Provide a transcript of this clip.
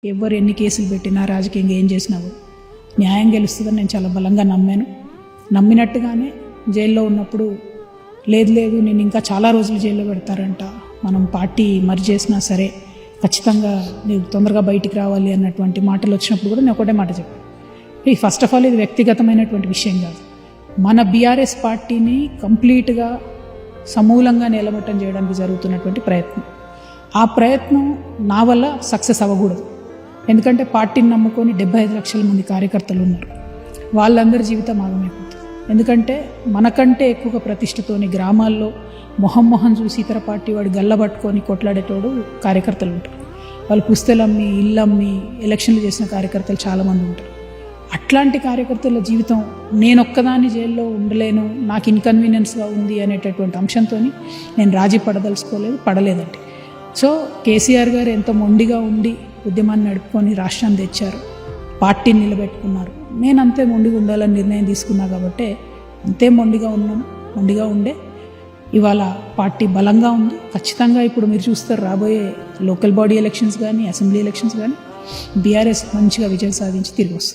ఎవరు ఎన్ని కేసులు పెట్టినా రాజకీయంగా ఏం చేసినా కూడా న్యాయం గెలుస్తుందని నేను చాలా బలంగా నమ్మాను. నమ్మినట్టుగానే జైల్లో ఉన్నప్పుడు లేదు నేను ఇంకా చాలా రోజులు జైల్లో పెడతారంట, మనం పార్టీ మర్జ్ చేసినా సరే ఖచ్చితంగా నీకు తొందరగా బయటికి రావాలి అన్నటువంటి మాటలు వచ్చినప్పుడు కూడా నేను ఒకటే మాట చెప్పాను. ఫస్ట్ ఆఫ్ ఆల్ ఇది వ్యక్తిగతమైనటువంటి విషయం కాదు, మన బీఆర్ఎస్ పార్టీని కంప్లీట్గా సమూలంగా నిలబట్టం చేయడానికి జరుగుతున్నటువంటి ప్రయత్నం. ఆ ప్రయత్నం నా వల్ల సక్సెస్ అవ్వకూడదు. ఎందుకంటే పార్టీని నమ్ముకొని 75 లక్షల మంది కార్యకర్తలు ఉన్నారు. వాళ్ళందరి జీవితం ఆగమైపోతుంది. ఎందుకంటే మనకంటే ఎక్కువగా ప్రతిష్టతోని గ్రామాల్లో మొహం చూసి ఇతర పార్టీ వాడు గల్లబట్టుకొని కొట్లాడేటోడు కార్యకర్తలు ఉంటారు. వాళ్ళు పుస్తెలమ్మి ఇల్లమ్మి ఎలక్షన్లు చేసిన కార్యకర్తలు చాలామంది ఉంటారు. అట్లాంటి కార్యకర్తల జీవితం నేను ఒక్కదాన్ని జైల్లో ఉండలేను, నాకు ఇన్కన్వీనియన్స్గా ఉంది అనేటటువంటి అంశంతో నేను రాజీ పడలేదండి. సో కేసీఆర్ గారు ఎంతో మొండిగా ఉండి ఉద్యమాన్ని నడుపుకొని రాష్ట్రాన్ని తెచ్చారు, పార్టీని నిలబెట్టుకున్నారు. నేను అంతే మొండిగా ఉండాలని నిర్ణయం తీసుకున్నా కాబట్టి అంతే మొండిగా ఉండే ఇవాళ పార్టీ బలంగా ఉంది. ఖచ్చితంగా ఇప్పుడు మీరు చూస్తారు రాబోయే లోకల్ బాడీ ఎలక్షన్స్ కానీ అసెంబ్లీ ఎలక్షన్స్ కానీ బీఆర్ఎస్ మంచిగా విజయం సాధించి తిరిగి వస్తుంది.